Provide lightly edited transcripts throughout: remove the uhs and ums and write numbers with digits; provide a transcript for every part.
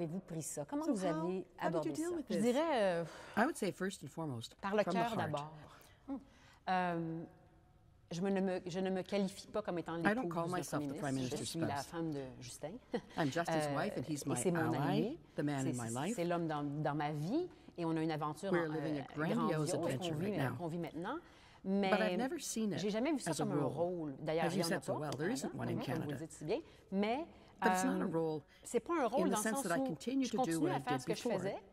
avez-vous pris ça? Comment So vous how avez did you abordé deal ça? with Je this? dirais I would say first and foremost, par le from the cœur heart. d'abord. Je ne me qualifie pas comme étant I don't l'épouse call du myself the Prime Premier ministre. Je Minister's suis la spouse. femme de Justin. I'm Justin's wife, and he's Et my c'est mon ally, allié. the man in my life. C'est l'homme dans ma vie et on a une aventure We're living a grandiose grandiose adventure right now. qu'on vit maintenant. But I've Mais never seen it j'ai jamais vu ça as a comme un role. rôle. D'ailleurs, As il you y en a said so pas well, au there isn't Canada, one in comme Canada. vous le dites si bien. Mais But it's not a role c'est pas un rôle in dans the le sense sens that I où continue je to do continue what à I faire did ce que je before. faisais,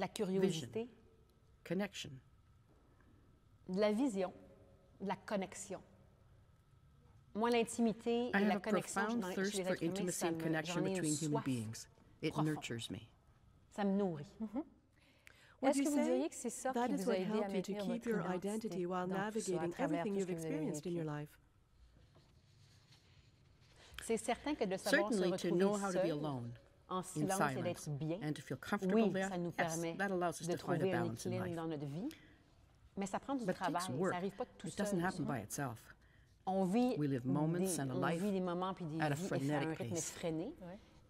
de la curiosité, connection. de la vision, de la connexion. Moi, l'intimité I et la have a connexion profound chez thirst les for êtres humains, intimacy and connection j'en ai une between human soif beings. It profonde. nurtures me. Ça me nourrit. Would Est-ce you que vous say diriez que c'est ça that qui is vous a what aidé à helped you to maintenir keep votre your identité identity while dans tout ça, à navigating travers everything tout ce you've que vous avez experienced in vécu? your life? C'est certain que de savoir se Certainly, to know how retrouver to be seul, alone en in silence et silence d'être bien, and to feel comfortable oui, there, ça nous yes, permet that allows us de to find a trouver un balance in équilibre life. dans notre vie. Mais ça prend du But it travail, takes ça work. n'arrive pas tout It seul. doesn't happen by itself. On vit, We live moments and a on life vit des moments puis des at a vies frenetic à un rythme pace. effréné.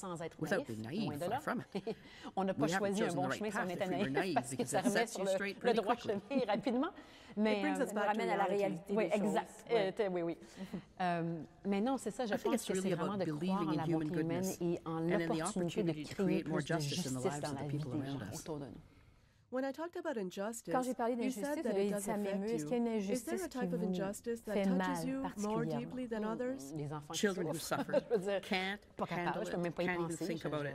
sans être Without naïf, being naive, loin de far là. from it. On n'a pas We haven't choisi un chosen bon the right chemin si on path était if we were naïf, naive, parce que because ça it remet sets sur you straight le pretty droit quickly. chemin rapidement. Mais, It brings us nous back to ramène à la reality. réalité oui, des choses. exact. Ouais. Oui, oui. Mais non, c'est ça, je I think pense it's que c'est really vraiment about de croire en believing la in human bonté humaine goodness et en and in the l'opportunité de opportunity to créer create more plus de justice in the justice lives dans of la the vie people des around gens us. autour de nous. When I talked about injustice, Quand j'ai parlé you d'injustice, said that j'avais it dit does ça à mes mots. affect Est-ce qu'il y a you. une Is there injustice a qui type of vous injustice that fait touches mal you more particulièrement? deeply than others? Les enfants qui Children who souffrent. suffer Je veux dire, can't pas capable, handle je peux même it, pas y can't even penser. think about it.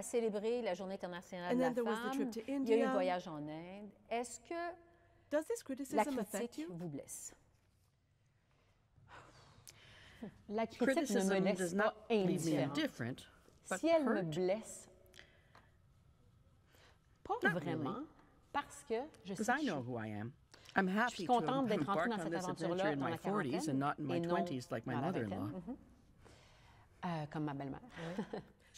à célébrer la Journée internationale And de la then there was the femme. trip to Il y a eu India. un voyage en Inde. Est-ce que Does this la criticism affect critique you? vous blesse? La critique ne me Criticism laisse does pas not leave me indifférente. indifferent, but Si elle me hurt. blesse, pas Not vraiment, really. parce que je sais Because que I know who I am. I'm happy to contente have d'être entrée embarked dans on cette this aventure-là adventure in dans my la 40s quarantaine and not in my et non 20s like my dans la mother-in-law. vingtaine. Comme ma belle-mère.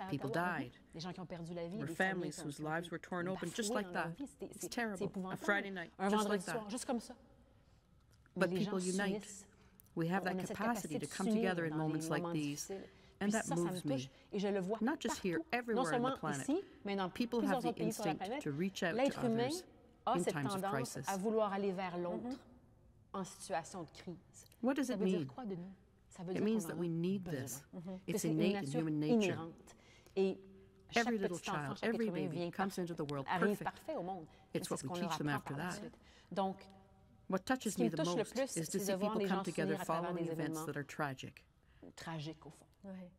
à People Ottawa. died. Des gens qui ont perdu la vie. There Des were familles families qui ont whose été lives were torn open just bafouées like dans leur that. vie. It's C'est terrible. A épouvantable. Friday night, Un just vendredi like soir, that. juste comme ça. But Mais les gens people unite. s'unissent. We have On that a cette capacity to de come s'unir together in dans moments des like moments these. difficiles. And Puis that ça me moves me. touche et je le vois Not just here, partout, non everywhere on the seulement planet. ici, mais dans People plusieurs have the autres pays sur la instinct planète. to reach out to L'être humain others a in cette times of tendance crisis. à vouloir aller vers l'autre en situation de crise. What does Ça it veut dire mean? quoi de nous? Ça veut It dire means qu'on that en we a need besoin. this. Que It's c'est une innate in nature human nature. inhérente. Et chaque Every little petit enfant, child, chaque every être humain baby vient comes into the world arrive perfect. parfait au monde. Mais It's c'est what ce we qu'on leur teach them apprend after par la that. suite. Donc, What touches ce qui me me the touche le most plus, is to c'est see de voir people les come gens together s'unir à travers following des events événements that are tragic. tragiques, au fond. Ouais.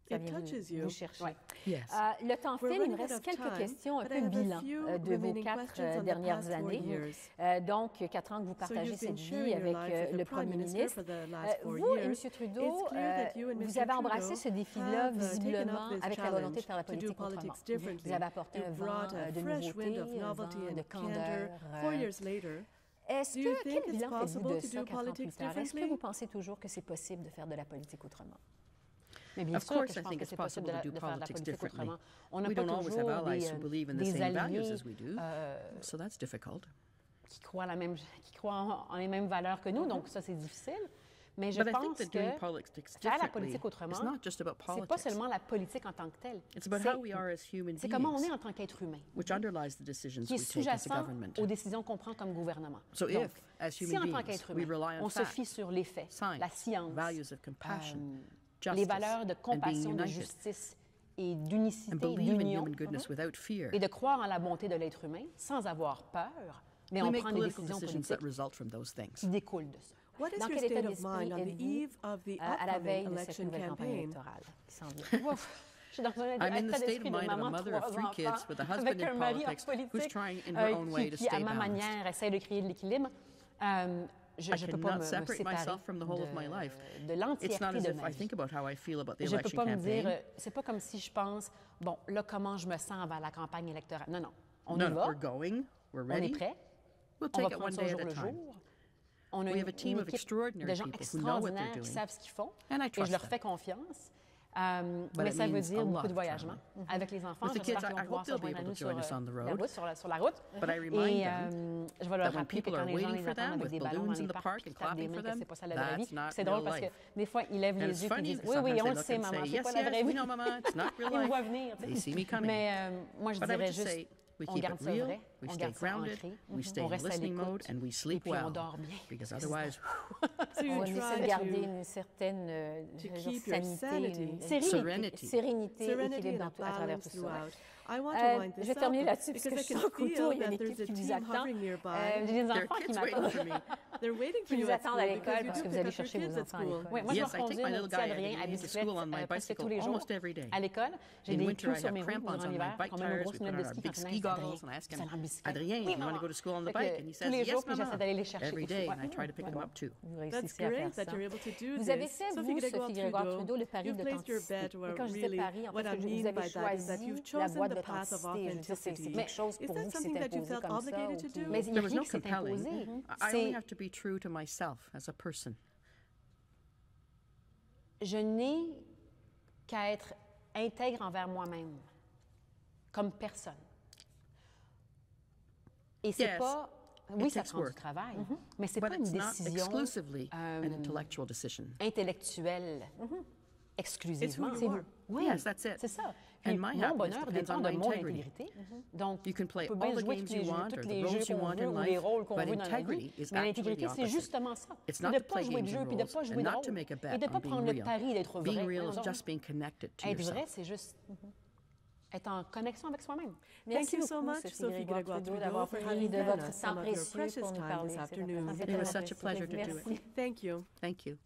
It vient touches you. vous chercher. Ouais. Yes. Le temps We're file, il me running out reste of quelques time, questions un but peu I have a bilan few de vos remaining 4 questions on the dernières past 4 années. years. Donc, 4 ans que vous partagez you've been cette sharing vie your avec life with le the Prime Premier Minister ministre. for the last 4 Vous et years. M. Trudeau, It's clear that you and vous Mr. avez embrassé Trudeau ce défi-là have, taken visiblement up this avec la volonté de faire la challenge to do politique politics autrement. differently. Vous avez apporté You un vent brought a de fresh wind nouveauté, of un novelty vent de and candeur. candor. 4 years later, Est-ce Do you que, think quel it's bilan faites-vous possible de to ça do 4 ans plus politics tard? Est-ce que differently? vous pensez toujours que c'est possible de faire de la politique autrement? Mais bien Of sûr course, que je I pense think que it's c'est possible possible to do de faire de la politics politique differently. autrement. On n'a We pas don't always have toujours allies who believe in the des same values alliés as we do, so that's difficult. qui croient, qui croient en les mêmes valeurs que nous, donc ça, c'est difficile. Mais je But I think pense that que doing politics faire la differently politique is autrement, not just about c'est pas politics. seulement la politique en tant que telle. It's about how we are as human C'est comment on est beings, en tant qu'être humain, which underlies the decisions qui est we take as a sous-jacent government. aux décisions qu'on prend comme gouvernement. So Donc, if, as si human en tant beings, qu'être we humain, rely on on se facts, fie sur les faits, science, la science, values of compassion, les justice, valeurs de and being compassion, de united, justice et and d'unicité, believe in d'union, human goodness without fear, et de croire en la bonté de l'être humain sans avoir peur, mais we on make prend des political décisions decisions that politiques result from those things. qui découlent de ça. what is Dans your quel état state of d'esprit mind on the êtes-vous eve of the à la veille upcoming de cette election nouvelle campagne campaign? électorale qui s'en vient? Ouf, je suis dans un I'm in the état state d'esprit of de mind of a maman mother of 3 3 kids enfants, with a husband avec in un mari en politics who's politique trying in her own way to qui, à stay ma balanced. manière, essaie de créer de l'équilibre. Je I ne peux pas cannot me separate séparer myself from the whole of my life. de It's not l'entièreté as de if ma I vie. think about how I feel about the Je ne peux election pas me dire, campaign. c'est pas comme si je pense, bon, là, comment je me sens avant la campagne électorale. Non, non, on No, y no, va, we're going, we're on est ready. prêt, We'll on va take it prendre one ça au day jour at a le time. jour. On a We have a team une of équipe extraordinary de gens people who know what they're extraordinaires qui doing. savent ce qu'ils font, And I et je trust leur them. fais confiance. But Mais it ça veut means a dire lot beaucoup de of voyagement avec les enfants. With the J'espère kids, qu'ils vont I pouvoir hope se they'll be joindre à able nous to join us on the la road. route, sur la route. But I remind Et them je vais leur that when rappeler que people quand are les gens waiting les for attendent them avec with des ballons dans balloons in les the parcs, park puis and qu'ils tapent des clapping mains, for que them, c'est pas ça la vraie that's vie. not C'est drôle real parce que life. des fois, ils lèvent And les it's yeux et funny, disent because oui, oui, sometimes on they le look sait, and maman, say, c'est pas yes, la yes, vraie we vie. know, Mama, it's not real Ils me life. voient venir. They see me coming. Mais moi, je But I would dirais just juste, say, we on keep garde it ça real, vrai, we on stay garde ça grounded, ancré, we stay on in reste à listening mode, l'écoute, and we et sleep puis on well. dort bien. Because otherwise, So you On essaie de try garder to une certaine keep your sanité, sanity. une Sérénité. sérénité, serenity équilibre and à travers balance tout ça. throughout. I want to wind Je this vais terminer up là-dessus parce que because je I suis can en couteau, il y a feel une that there's équipe a qui vous team attend. hovering nearby. J'ai des there are enfants qui kids waiting for m'attendent. me. They're waiting for Qui you vous at attendent school à because l'école you parce do que vous pick allez up your chercher kids vos at enfants à school. l'école. Oui, moi, je Yes, vais I take conduire my mon little petit guy Adrien at à to bicyclette school on my presque bicycle tous les jours. almost every day. À l'école, j'ai In des winter, clous I sur have mes roues crampons en on hiver, my bike quand même une tires. grosse We put lunette on de our ski big quand il ski neige. goggles, and I ask Adrien, him, vous allez en bicyclette? Adrien, Oui, you want to maman. go to school on the Fait que bike? And he tous says, les yes, jours, puis Mama. j'essaie d'aller les chercher Every aussi. day, Ouais. and I try to pick him up too. Vous That's réussissez à great faire that ça. you're able to do Vous avez this. fait, Sophie vous, Grégoire Sophie Grégoire Trudeau, le pari you've de placed your l'authenticité. bet Et where quand je dis really pari, en what fait, I vous mean avez by that is that choisi you've la chosen voie the path of d'authenticité. Je veux dire, c'est authenticity. quelque chose Is pour that vous qui something s'est that you imposé felt comme ça. obligated ou to qui- do? Mais il n'y There a was rien no qui s'est compelling. imposé. I only have to be true to myself as a person. Je n'ai qu'à être intègre envers moi-même, comme personne. Et c'est Yes, pas... Oui, it ça takes prend du work. travail, mais c'est But pas une it's not décision exclusively an intellectual decision. intellectuelle exclusivement. It's who you are. Oui, Yes, that's it. c'est ça. And Puis my mon happiness bonheur depends dépend on de my mon integrity. intégrité. Donc, You can play on peut bien all the jouer games tous les you jeux, want tous or les the roles jeux you qu'on want veut in ou les life, rôles qu'on but veut dans la vie. integrity is Mais actually l'intégrité, the c'est opposite. justement ça. It's C'est not de to pas play jouer de games jeu and puis de roles pas jouer and de not rôle. to make a Et bet de on pas being prendre le real. pari d'être vrai. Being real Voyons is donc. just being connected to Être yourself. vrai, c'est juste être en connexion avec soi-même. Merci you so beaucoup, much, Sophie Sophie Grégoire Grégoire Trudeau, Trudeau, d'avoir for pris having de given votre us temps some of your précieux precious pour nous time parler. this C'était afternoon. très It was such a apprécié. pleasure to do it. Merci. Thank you. Thank you.